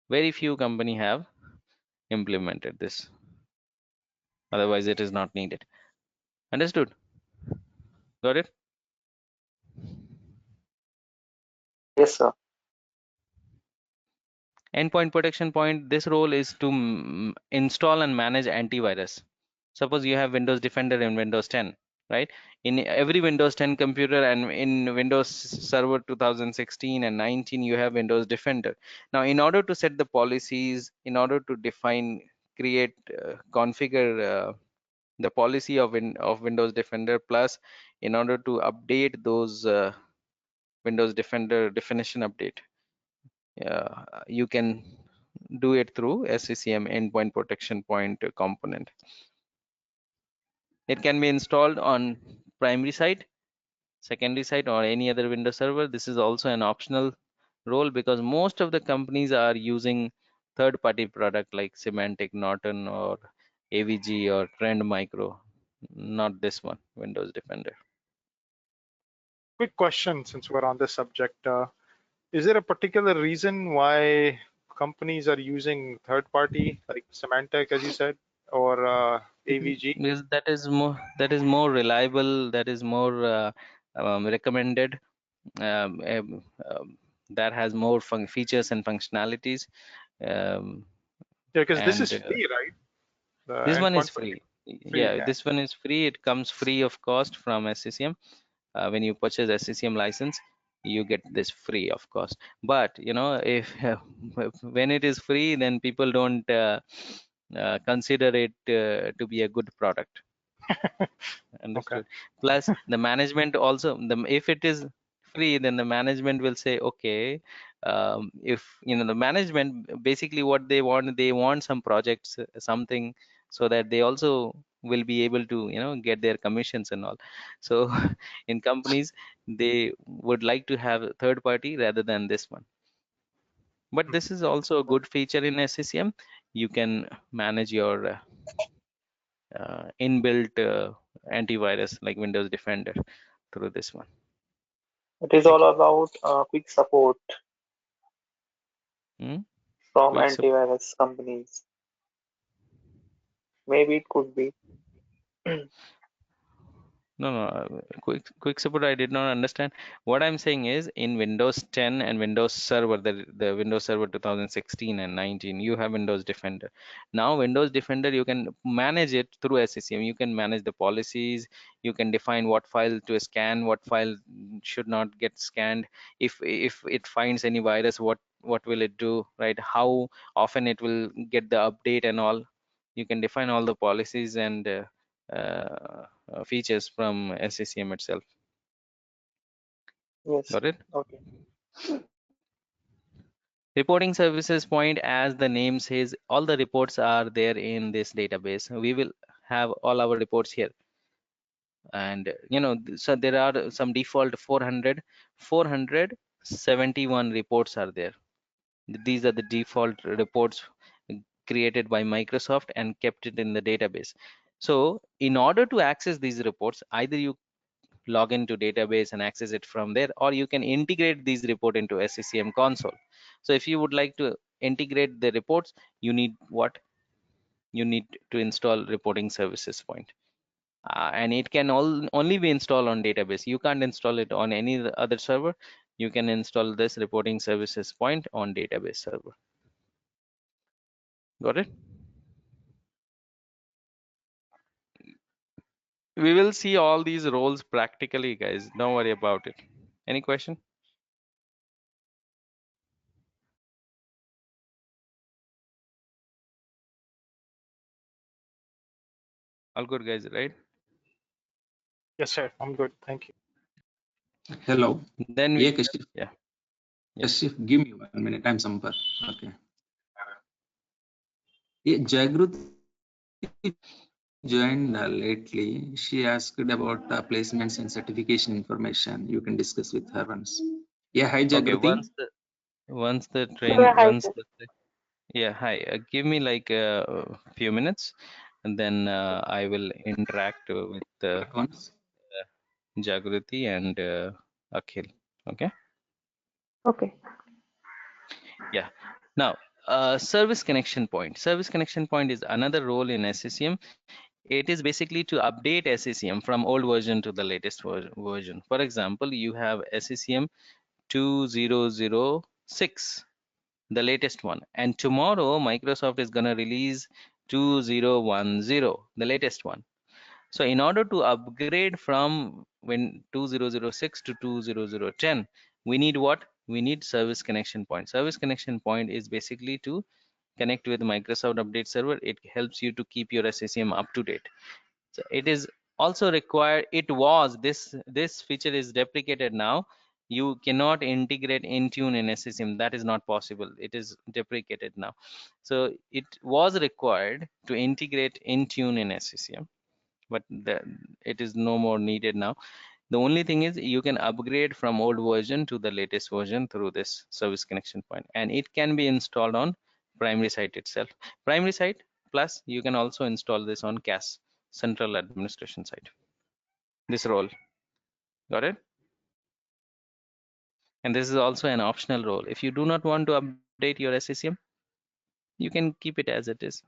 Very few company have implemented this. Otherwise it is not needed. Understood? Got it? Yes, sir. Endpoint protection point, this role is to install and manage antivirus. Suppose you have Windows Defender in Windows 10, right? In every Windows 10 computer and in Windows Server 2016 and 19, you have Windows Defender. Now, in order to set the policies, in order to define, create, configure the policy of Windows Defender, plus in order to update those Windows Defender definition update. You can do it through SCCM Endpoint Protection Point component. It can be installed on primary site, secondary site, or any other Windows server. This is also an optional role because most of the companies are using third-party product like Symantec, Norton, or AVG or Trend Micro, not this one, Windows Defender. Quick question, since we're on this subject. Is there a particular reason why companies are using third party like Symantec, as you said, or AVG? Because that is more reliable, that is more recommended, that has more features and functionalities, Yeah, because this is and free, right? The this one is endpoint free. free. Yeah, Yeah. this one is free. It comes free of cost from SCCM. When you purchase SCCM license, you get this free of cost. But you know, if when it is free, then people don't consider it to be a good product. Okay. Understood. Plus the management also, if it is free, then the management will say, okay, if you know, the management basically what they want some projects, something, so that they also will be able to, you know, get their commissions and all. So in companies, they would like to have a third party rather than this one. But this is also a good feature in SCCM. You can manage your inbuilt antivirus like Windows Defender through this one. It is Thank all you. about quick support Hmm? from Quick support. antivirus companies. Maybe it could be. No, no, quick support. I did not understand. What I'm saying is in Windows 10 and Windows Server, the Windows Server 2016 and 19, you have Windows Defender. Now Windows Defender, you can manage it through SCCM. You can manage the policies. You can define what file to scan, what file should not get scanned. If it finds any virus, what will it do, right? How often it will get the update and all. You can define all the policies and features from SCCM itself. Yes. Got it? Okay. Reporting services point, as the name says, all the reports are there in this database. We will have all our reports here. And you know, so there are some default 471 reports are there. These are the default reports created by Microsoft and kept it in the database. So in order to access these reports, either you log into database and access it from there, or you can integrate these report into SCCM console. So if you would like to integrate the reports, you need what? You need to install reporting services point. And it can only be installed on database. You can't install it on any other server. You can install this reporting services point on database server. Got it? We will see all these roles practically, guys. Don't worry about it. Any question? All good, guys, right? Yes, sir. I'm good. Thank you. Hello. Then Yeah, we, Kashif. yeah. Kashif, give me 1 minute. I'm Sampar. Okay. Yeah, Jagruti joined lately. She asked about placements and certification information. You can discuss with her once. Yeah, hi Okay, Jagruti. once the Yeah, train hi, once sir. the yeah, hi, give me like a few minutes, and then I will interact with At once. Jagruti and Akhil. Okay. Okay. Yeah. Now, service connection point. Service connection point is another role in SCCM. It is basically to update SCCM from old version to the latest version. For example, you have SCCM 2006, the latest one, and tomorrow Microsoft is going to release 2010, the latest one. So in order to upgrade from when 2006 to 2010, we need what? We need service connection point. Service connection point is basically to connect with Microsoft Update Server. It helps you to keep your SCCM up to date. So it is also required. It was this feature is deprecated now. you cannot integrate Intune in SCCM. That is not possible. It is deprecated now. So it was required to integrate Intune in SCCM, but it is no more needed now. The only thing is you can upgrade from old version to the latest version through this service connection point, and it can be installed on primary site itself. Primary site plus you can also install this on CAS, central administration site. This role, got it? And this is also an optional role. If you do not want to update your SCCM, you can keep it as it is.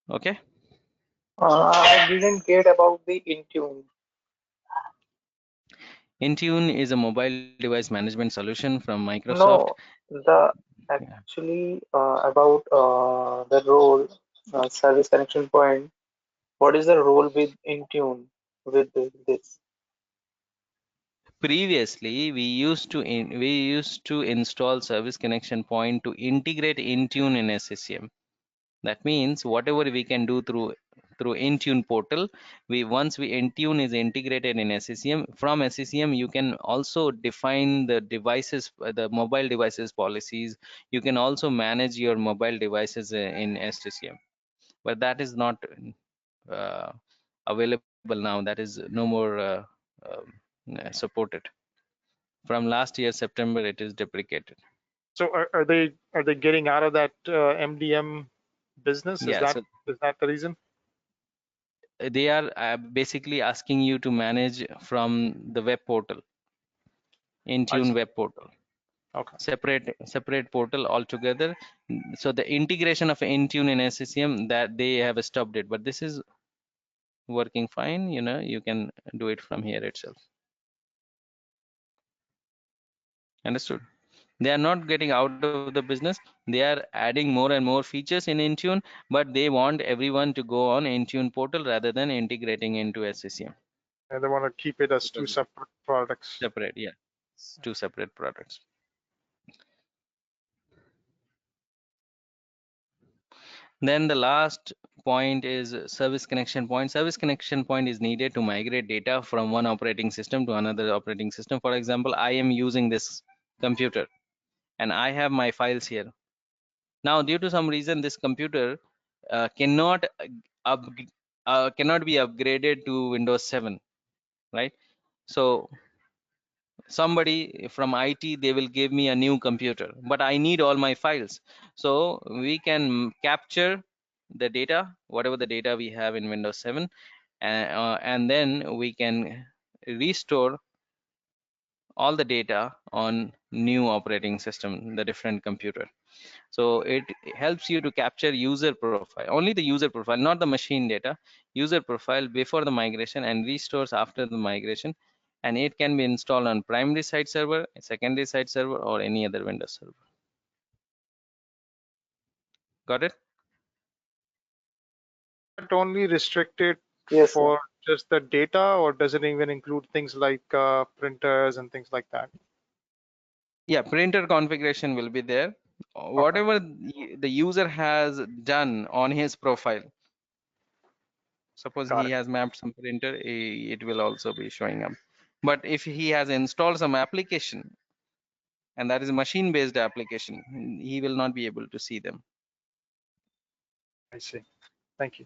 Okay. I didn't get about the Intune. Intune is a mobile device management solution from Microsoft. No, the Yeah. actually about the role service connection point. What is the role with Intune with this? Previously, we used to install service connection point to integrate Intune in SCCM. That means whatever we can do through Intune portal, once Intune is integrated in SCCM, from SCCM you can also define the devices, the mobile devices policies. You can also manage your mobile devices in SCCM, but that is not uh, available now. That is no more supported. From last year September, it is deprecated. So are they getting out of that MDM business? Yeah, so Is that the reason? they are basically asking you to manage from the web portal, I Intune see. web portal, Okay. separate portal altogether. So the integration of Intune in SCCM, that they have stopped it, but this is working fine. You know, you can do it from here itself. Understood? They are not getting out of the business. They are adding more and more features in Intune, but they want everyone to go on Intune portal rather than integrating into SCCM. And they want to keep it as two Because separate products. separate, yeah, two separate products. Then the last point is service connection point. Service connection point is needed to migrate data from one operating system to another operating system. For example, I am using this computer and I have my files here. Now, due to some reason, this computer cannot be upgraded to Windows 7, right? So somebody from IT, they will give me a new computer, but I need all my files. So we can capture the data, whatever the data we have in Windows 7, and then we can restore all the data on new operating system, the different computer. So it helps you to capture user profile, only the user profile, not the machine data, user profile before the migration, and restores after the migration. And it can be installed on primary site server, secondary site server, or any other Windows server. Got it? But only restricted Yes, sir. for just the data, or does it even include things like printers and things like that? Yeah, printer configuration will be there. Okay. Whatever the user has done on his profile, suppose Got he it. has mapped some printer, it will also be showing up. But if he has installed some application, and that is a machine based application, he will not be able to see them. I see. Thank you.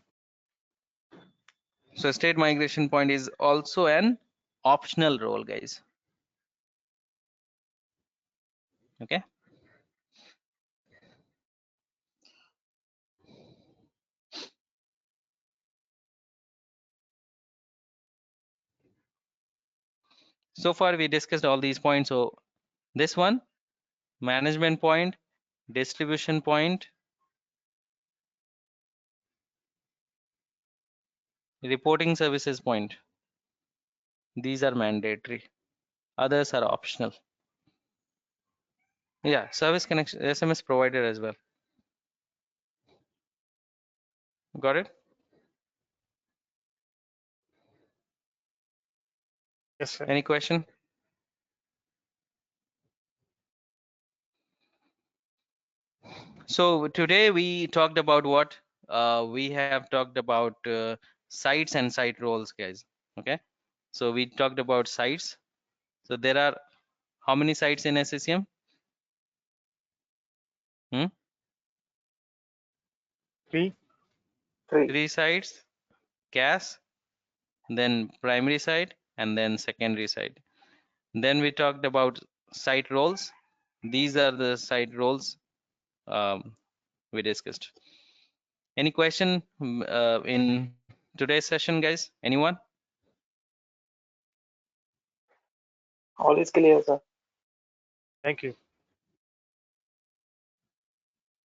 So state migration point is also an optional role, guys. Okay. So far we discussed all these points. So this one, management point, distribution point, reporting services point, these are mandatory. Others are optional. Yeah, service connection, SMS provider as well. Got it? Yes, sir. Any question? So today we talked about what? We have talked about sites and site roles, guys. Okay. So we talked about sites. So there are how many sites in SCCM? 3. 3. 3 sites, cache, then primary site, and then secondary site. Then we talked about site roles. These are the site roles we discussed. Any question in today's session, guys? Anyone? All is clear, sir. Thank you.